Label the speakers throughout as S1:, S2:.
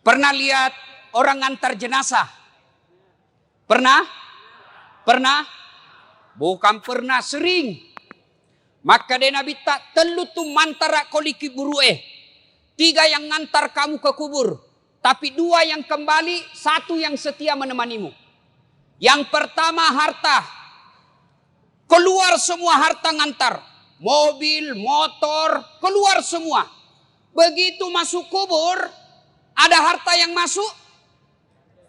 S1: Pernah lihat orang ngantar jenazah? Pernah? Pernah? Bukan pernah, sering. Maka de Nabi tak telu tu mantara koliki burue. 3 yang ngantar kamu ke kubur. Tapi 2 yang kembali, 1 yang setia menemanimu. Yang pertama harta. Keluar semua harta ngantar. Mobil, motor, keluar semua. Begitu masuk kubur, ada harta yang masuk?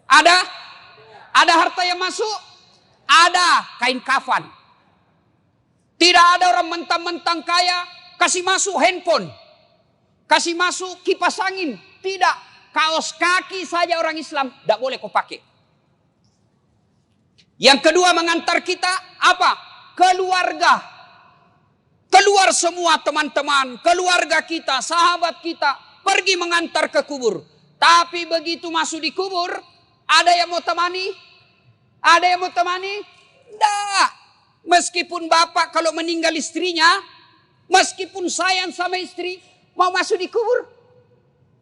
S1: Ada harta yang masuk? Ada kain kafan. Tidak ada orang mentang-mentang kaya kasih masuk handphone, kasih masuk kipas angin. Tidak, kaos kaki saja orang Islam tidak boleh kau pakai. Yang kedua mengantar kita apa? Keluarga. Keluar semua teman-teman, keluarga kita, sahabat kita pergi mengantar ke kubur. Tapi begitu masuk di kubur, ada yang mau temani? Ada yang mau temani? Tidak. Meskipun bapak kalau meninggal istrinya, meskipun sayang sama istri, mau masuk di kubur.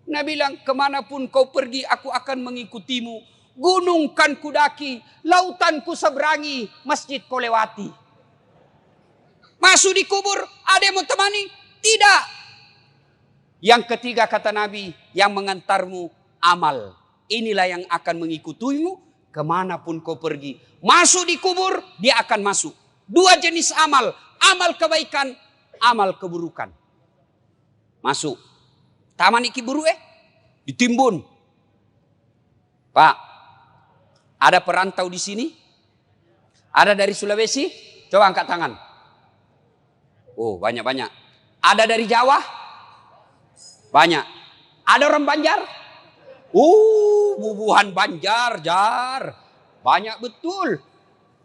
S1: Nabi bilang, kemanapun kau pergi, aku akan mengikutimu. Gunung kan kudaki, lautan ku seberangi, masjid kau lewati. Masuk di kubur, ada yang mau temani? Tidak. Yang ketiga kata Nabi, yang mengantarmu amal. Inilah yang akan mengikutimu kemanapun kau pergi. Masuk di kubur, dia akan masuk. 2 jenis amal. Amal kebaikan, amal keburukan. Masuk. Taman iki buru ditimbun. Pak, ada perantau di sini? Ada dari Sulawesi? Coba angkat tangan. Oh, banyak-banyak. Ada dari Jawa? Banyak. Ada orang Banjar? Bubuhan Banjar, Jar. Banyak betul.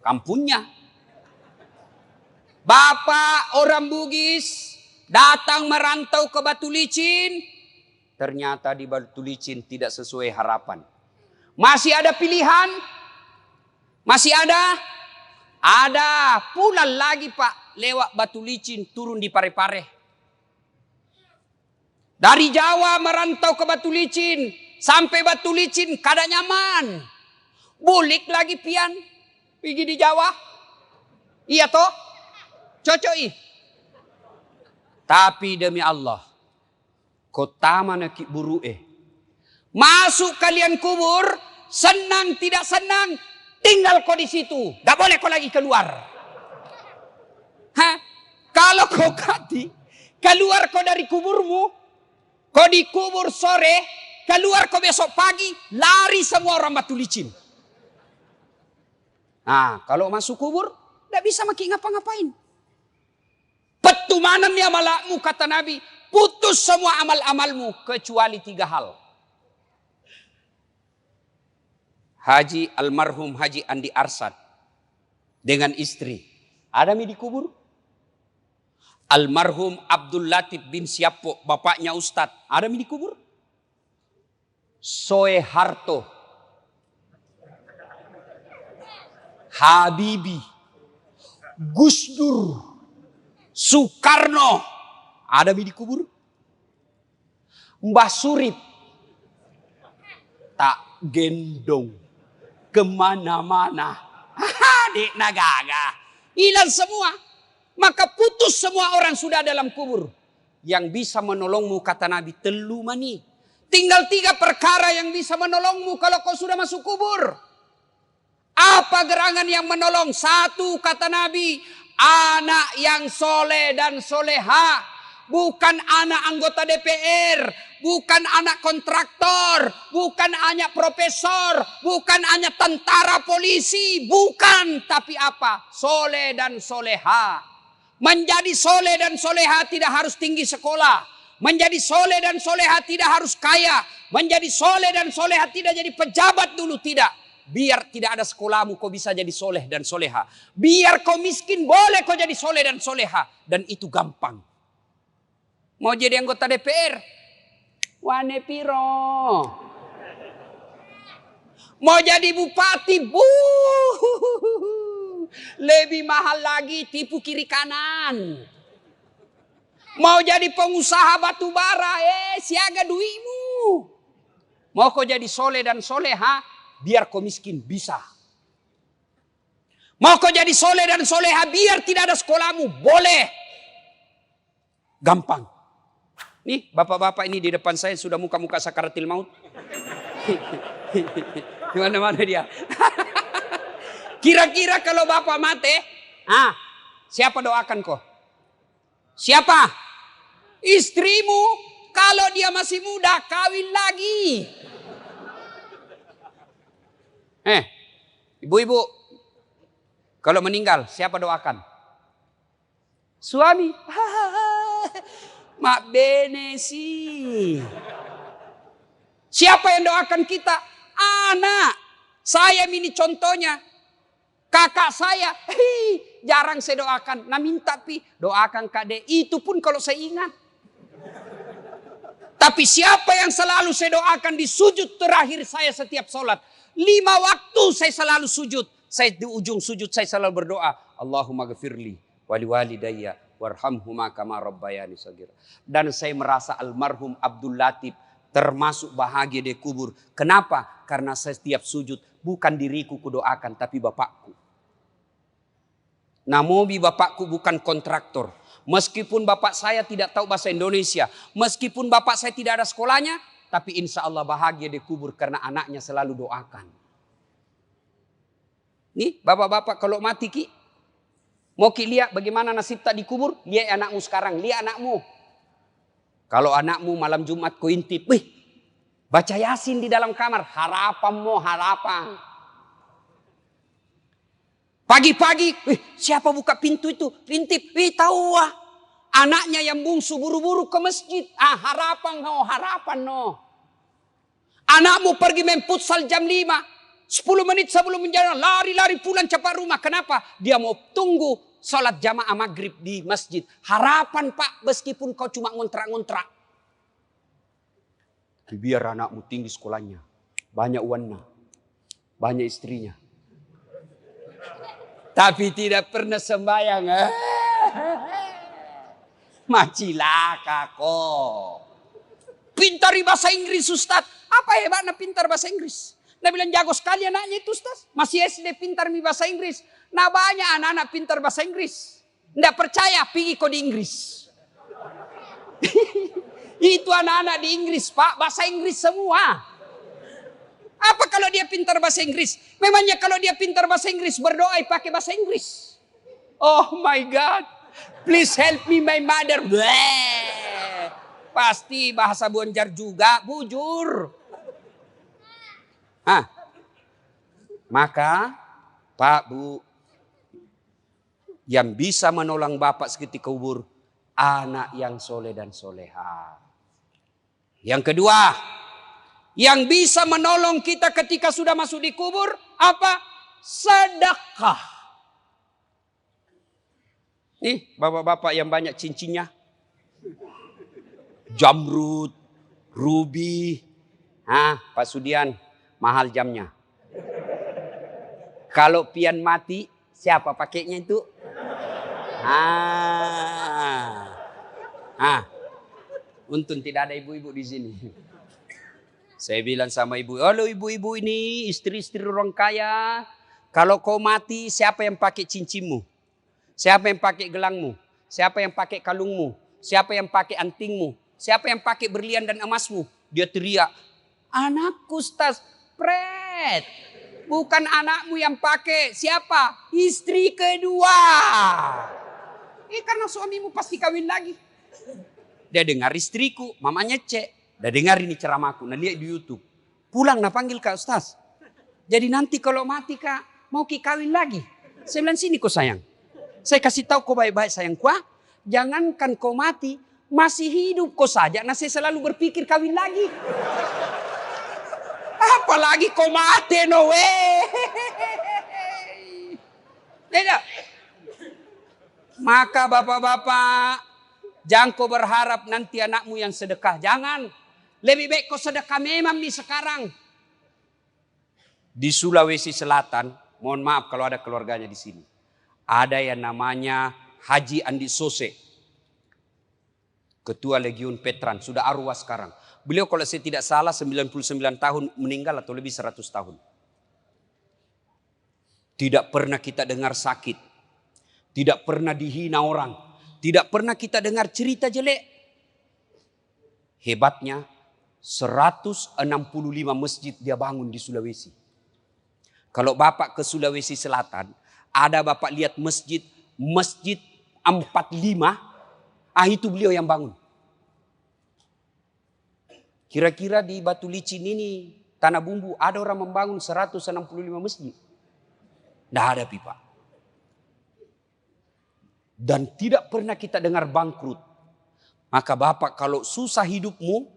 S1: Kampungnya. Bapak orang Bugis datang merantau ke Batu Licin. Ternyata di Batu Licin tidak sesuai harapan. Masih ada pilihan? Masih ada? Ada. Pulang lagi Pak. Lewat Batu Licin turun di Parepare. Dari Jawa merantau ke Batu Licin. Sampai Batu Licin kada nyaman. Bulik lagi pian. Pergi di Jawa. Iya toh? Cocoi. Tapi demi Allah. Kota mana ki burue. Masuk kalian kubur. Senang tidak senang. Tinggal kau di situ. Gak boleh kau lagi keluar. Kalau kau kati. Keluar kau dari kuburmu. Kau dikubur sore. Keluar kau besok pagi. Lari semua orang Batu Licin. Nah kalau masuk kubur. Tidak bisa makin ngapa-ngapain. Petumanan ya malakmu kata Nabi. Putus semua amal-amalmu. Kecuali 3 hal. Haji almarhum Haji Andi Arsad. Dengan istri. Ada mi dikubur? Almarhum Abdul Latif bin Siapo. Bapaknya Ustadz. Ada mi dikubur? Soeharto. Habibie. Gus Dur. Soekarno. Ada mi dikubur? Mbah Surip. Tak gendong. Kemana-mana. Dek nagaga. Hilang semua. Maka putus semua orang sudah dalam kubur. Yang bisa menolongmu kata Nabi. Telu mani. Tinggal 3 perkara yang bisa menolongmu kalau kau sudah masuk kubur. Apa gerangan yang menolong? 1 kata Nabi. Anak yang soleh dan soleha. Bukan anak anggota DPR. Bukan anak kontraktor. Bukan anak profesor. Bukan anak tentara polisi. Bukan. Tapi apa? Soleh dan soleha. Menjadi soleh dan soleha tidak harus tinggi sekolah. Menjadi soleh dan soleha tidak harus kaya. Menjadi soleh dan soleha tidak jadi pejabat dulu. Tidak. Biar tidak ada sekolahmu kau bisa jadi soleh dan soleha. Biar kau miskin boleh kau jadi soleh dan soleha. Dan itu gampang. Mau jadi anggota DPR? Wane piro. Mau jadi bupati? Lebih mahal lagi tipu kiri kanan. Mau jadi pengusaha batu bara? Siaga duitmu. Mau kau jadi soleh dan soleha, biar kau miskin, bisa. Mau kau jadi soleh dan soleha, biar tidak ada sekolahmu, boleh. Gampang. Nih, bapak-bapak ini di depan saya sudah muka-muka sakaratil maut. Mana-mana dia. Kira-kira kalau bapak mati, siapa doakan kau? Siapa? Istrimu. Kalau dia masih muda, kawin lagi. Ibu-ibu, kalau meninggal, siapa doakan? Suami. Mak bene sih. Siapa yang doakan kita? Anak. Saya ini contohnya. Kakak saya. Jarang saya doakan. Nah minta doakan Kak De. Itu pun kalau saya ingat. Tapi siapa yang selalu saya doakan di sujud terakhir saya setiap sholat. 5 waktu saya selalu sujud. Saya di ujung sujud saya selalu berdoa. Allahumma ghafirli wali walidayya warhamhuma kama rabbayani shaghira. Dan saya merasa almarhum Abdul Latif termasuk bahagia di kubur. Kenapa? Karena saya setiap sujud bukan diriku kudoakan tapi bapakku. Namobi bapakku bukan kontraktor. Meskipun bapak saya tidak tahu bahasa Indonesia, meskipun bapak saya tidak ada sekolahnya, tapi insya Allah bahagia di kubur karena anaknya selalu doakan. Nih bapak-bapak kalau mati ki, mau ki lihat bagaimana nasib tak dikubur, lihat anakmu sekarang, lihat anakmu. Kalau anakmu malam Jumat kau intip, baca Yasin di dalam kamar, harapan. Pagi-pagi, siapa buka pintu itu? Intip, tahu wah. Anaknya yang bungsu buru-buru ke masjid. Harapan no. Anakmu pergi main futsal jam 5. 10 menit sebelum menjalan, lari-lari pulang cepat rumah. Kenapa? Dia mau tunggu sholat jamaah maghrib di masjid. Harapan Pak, meskipun kau cuma ngontrak-ngontrak. Biar anakmu tinggi sekolahnya. Banyak uangnya. Banyak istrinya. Tapi tidak pernah sembahyang. Macilaka kok. Pintar bahasa Inggris Ustaz. Apa hebatnya pintar bahasa Inggris? Nah bilang jago sekali anaknya itu Ustaz. Masih SD pintar bahasa Inggris. Nah banyak anak-anak pintar bahasa Inggris. Nggak percaya pergi kok di Inggris. Itu anak-anak di Inggris Pak. Bahasa Inggris semua. Apa kalau dia pintar bahasa Inggris? Memangnya kalau dia pintar bahasa Inggris berdoa pakai bahasa Inggris. Oh my God. Please help me my mother. Bleh. Pasti bahasa Bonjar juga. Bujur. Maka Pak Bu, yang bisa menolong Bapak seketika kubur, anak yang soleh dan soleha. Yang kedua, yang bisa menolong kita ketika sudah masuk di kubur, apa? Sedekah. Nih, bapak-bapak yang banyak cincinnya. Jamrud, ruby. Pak Sudian, mahal jamnya. Kalau pian mati, siapa pakainya itu? Untung tidak ada ibu-ibu di sini. Saya bilang sama ibu, halo ibu-ibu ini istri-istri orang kaya. Kalau kau mati siapa yang pakai cincinmu? Siapa yang pakai gelangmu? Siapa yang pakai kalungmu? Siapa yang pakai antingmu? Siapa yang pakai berlian dan emasmu? Dia teriak, anakku Ustaz, pret. Bukan anakmu yang pakai, siapa? Istri kedua. Karena suamimu pasti kawin lagi. Dia dengar istriku, mamanya cek. Dah dengar ini ceramahku, nah lihat di YouTube. Pulang nah panggil Kak Ustaz. Jadi nanti kalau mati Kak, mau kawin lagi. Saya bilang sini kau sayang. Saya kasih tahu kau baik-baik sayangku. Jangankan kau mati, masih hidup kau saja. Nah saya selalu berpikir kawin lagi. Apalagi kau mati no way. Tidak. Maka bapak-bapak, jangan kau berharap nanti anakmu yang sedekah. Jangan. Lebih baik kau sedekah memang nih sekarang. Di Sulawesi Selatan, mohon maaf kalau ada keluarganya di sini. Ada yang namanya Haji Andi Sose. Ketua Legiun Veteran, sudah arwah sekarang. Beliau kalau saya tidak salah 99 tahun meninggal atau lebih 100 tahun. Tidak pernah kita dengar sakit. Tidak pernah dihina orang. Tidak pernah kita dengar cerita jelek. Hebatnya 165 masjid dia bangun di Sulawesi. Kalau Bapak ke Sulawesi Selatan, ada Bapak lihat masjid 45, itu beliau yang bangun. Kira-kira di Batu Licin ini, Tanah Bumbu, ada orang membangun 165 masjid. Tidak ada pipa. Dan tidak pernah kita dengar bangkrut. Maka Bapak kalau susah hidupmu,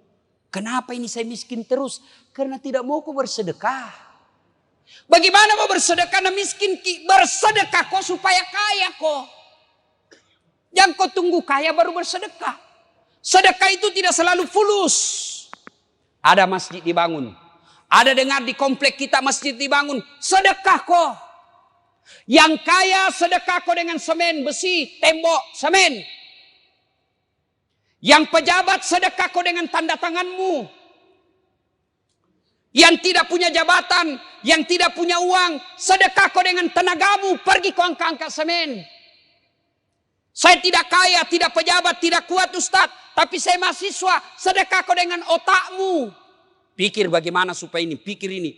S1: kenapa ini saya miskin terus? Karena tidak mau kau bersedekah. Bagaimana mau bersedekah na miskin? Bersedekah kau supaya kaya kau. Jangan kau tunggu kaya baru bersedekah. Sedekah itu tidak selalu fulus. Ada masjid dibangun. Ada dengar di komplek kita masjid dibangun. Sedekah kau. Yang kaya sedekah kau dengan semen, besi, tembok, semen. Yang pejabat sedekah kau dengan tanda tanganmu. Yang tidak punya jabatan, yang tidak punya uang, sedekah kau dengan tenagamu, pergi kau angkat semen. Saya tidak kaya, tidak pejabat, tidak kuat Ustaz, tapi saya mahasiswa, sedekah kau dengan otakmu. Pikir bagaimana supaya ini, pikir ini.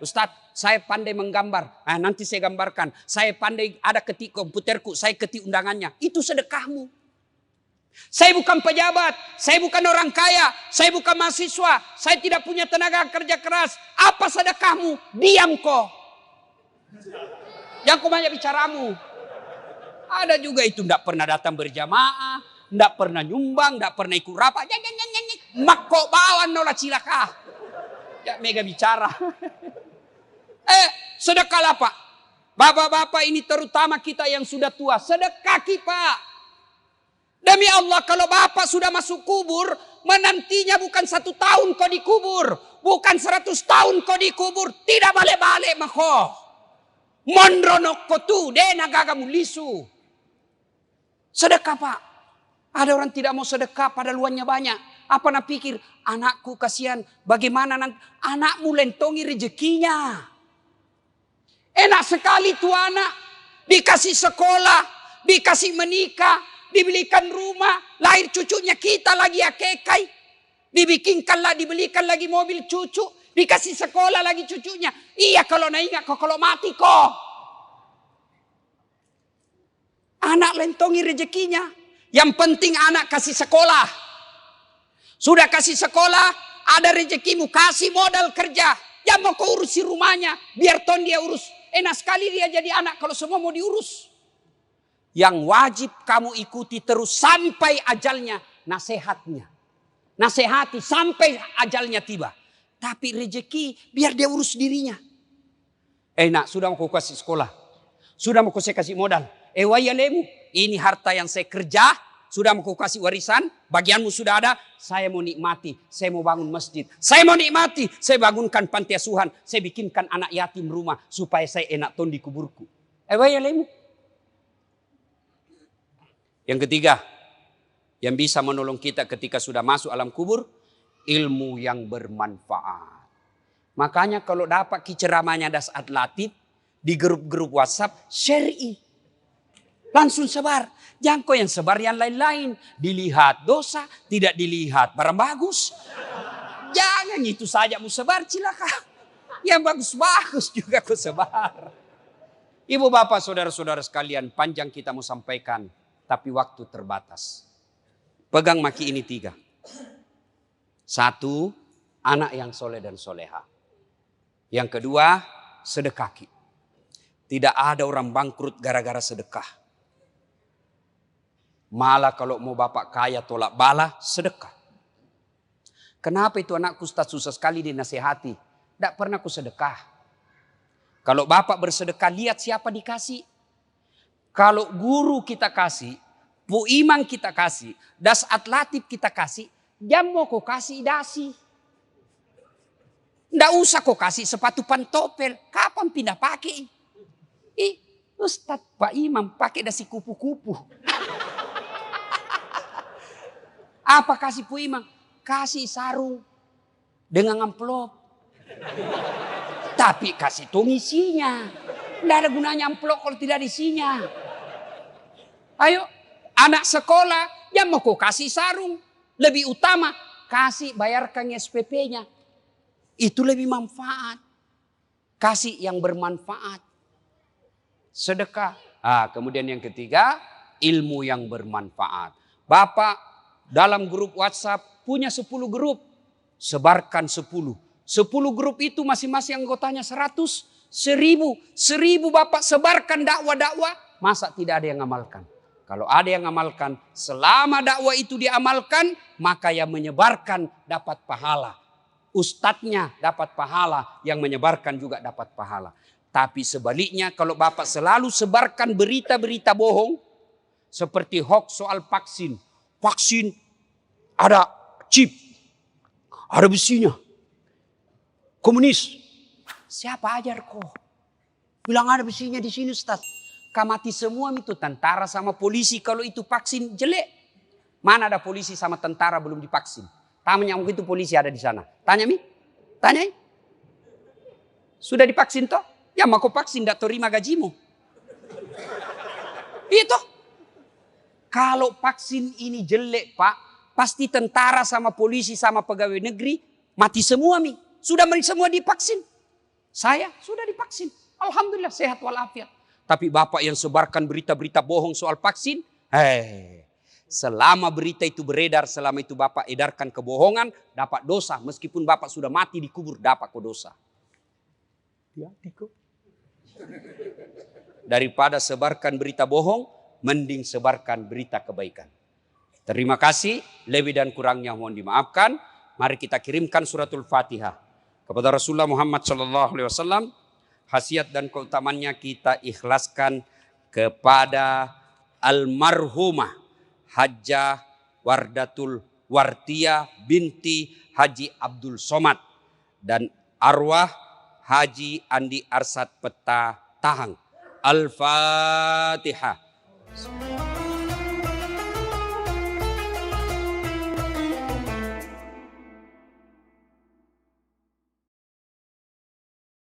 S1: Ustaz, saya pandai menggambar, nanti saya gambarkan. Saya pandai ada ketik komputerku, saya ketik undangannya. Itu sedekahmu. Saya bukan pejabat, saya bukan orang kaya, saya bukan mahasiswa, saya tidak punya tenaga kerja keras. Apa sedekahmu? Diam kau. Yang kau banyak bicaramu. Ada juga itu tidak pernah datang berjamaah, tidak pernah nyumbang, tidak pernah ikut rapat. Mak kau bawa nolah cilaka. Ya mega bicara. Sedekahlah Pak. Bapak-bapak ini terutama kita yang sudah tua. Sedekah Pak. Demi Allah kalau Bapak sudah masuk kubur. Menantinya bukan 1 tahun kau dikubur. Bukan 100 tahun kau dikubur. Tidak balik-balik mako. Mondronok kau tu. Dena gagamu lisu. Sedekah Pak. Ada orang tidak mau sedekah pada luannya banyak. Apa nak pikir? Anakku kasihan. Bagaimana nanti? Anakmu lentongi rezekinya. Enak sekali tuh anak. Dikasih sekolah. Dikasih menikah. Dibelikan rumah. Lahir cucunya kita lagi akekai. Dibelikan lagi mobil cucu. Dikasih sekolah lagi cucunya. Iya kalau nak ingat kok. Kalau mati kok. Anak lentongi rezekinya. Yang penting anak kasih sekolah. Sudah kasih sekolah, ada rezekimu, kasih modal kerja. Ya mau kau urusi rumahnya, biar ton dia urus. Enak sekali dia jadi anak kalau semua mau diurus. Yang wajib kamu ikuti terus sampai ajalnya, nasihatnya. Nasihati sampai ajalnya tiba. Tapi rezeki biar dia urus dirinya. Enak, sudah mau kau kasih sekolah. Sudah mau kau saya kasih modal. Wayalemu, ini harta yang saya kerja. Sudah mau kau kasih warisan, bagianmu sudah ada, saya mau nikmati, saya mau bangun masjid. Saya mau nikmati, saya bangunkan panti asuhan, saya bikinkan anak yatim rumah, supaya saya enak ton di kuburku. Yang ketiga, yang bisa menolong kita ketika sudah masuk alam kubur, ilmu yang bermanfaat. Makanya kalau dapat ceramahnya Dasat Latif, di grup-grup WhatsApp, share. Langsung sebar. Jangan kau yang sebar yang lain-lain. Dilihat dosa, tidak dilihat barang bagus. Jangan itu saja mau sebar, cilaka. Yang bagus-bagus juga kau sebar. Ibu bapak saudara-saudara sekalian, panjang kita mau sampaikan. Tapi waktu terbatas. Pegang maki ini 3. 1, anak yang soleh dan soleha. Yang kedua, sedekah. Tidak ada orang bangkrut gara-gara sedekah. Malah kalau mau bapak kaya tolak bala, sedekah. Kenapa itu anakku Ustaz susah sekali dinasihati? Tidak pernah ku sedekah. Kalau bapak bersedekah, lihat siapa dikasih. Kalau guru kita kasih, Bu Imam kita kasih, Dasat Latif kita kasih, jam mau kau kasih dasi. Tidak usah kau kasih sepatu pantopel. Kapan pindah pakai? Ustaz Pak Imam pakai dasi kupu-kupu. Apa kasih puimang? Kasih sarung dengan amplop. Tapi kasih tong isinya. Tidak ada gunanya amplop kalau tidak ada isinya. Ayo, anak sekolah yang mau kau kasih sarung. Lebih utama, kasih bayarkan SPP-nya. Itu lebih manfaat. Kasih yang bermanfaat. Sedekah. Kemudian yang ketiga, ilmu yang bermanfaat. Bapak dalam grup WhatsApp punya 10 grup. Sebarkan 10. 10 grup itu masing-masing anggotanya 100, 1000. 1000 Bapak sebarkan dakwah-dakwah. Masa tidak ada yang ngamalkan? Kalau ada yang ngamalkan, selama dakwah itu diamalkan, maka yang menyebarkan dapat pahala. Ustadznya dapat pahala, yang menyebarkan juga dapat pahala. Tapi sebaliknya kalau Bapak selalu sebarkan berita-berita bohong, seperti hoax soal vaksin. Vaksin ada chip, ada besinya. Komunis. Siapa ajar kok? Bilang ada besinya di sini Ustaz. Kamati semua itu tentara sama polisi kalau itu vaksin jelek. Mana ada polisi sama tentara belum divaksin? Tanya itu polisi ada di sana. Tanya Mi. Tanya. Sudah divaksin toh? Ya mau kau vaksin tidak terima gajimu. Itu. Kalau vaksin ini jelek Pak, pasti tentara sama polisi sama pegawai negeri mati semua Mi. Sudah semua divaksin. Saya sudah divaksin. Alhamdulillah sehat walafiat. Tapi Bapak yang sebarkan berita-berita bohong soal vaksin. Selama berita itu beredar, selama itu Bapak edarkan kebohongan, dapat dosa. Meskipun Bapak sudah mati dikubur, dapat kok dosa. Daripada sebarkan berita bohong, mending sebarkan berita kebaikan. Terima kasih, lebih dan kurangnya mohon dimaafkan. Mari kita kirimkan suratul Fatihah kepada Rasulullah Muhammad SAW. Khasiat dan keutamannya kita ikhlaskan kepada almarhumah Hajjah Wardatul Wartia binti Haji Abdul Somad dan arwah Haji Andi Arsad Peta Tahang. Al-Fatihah.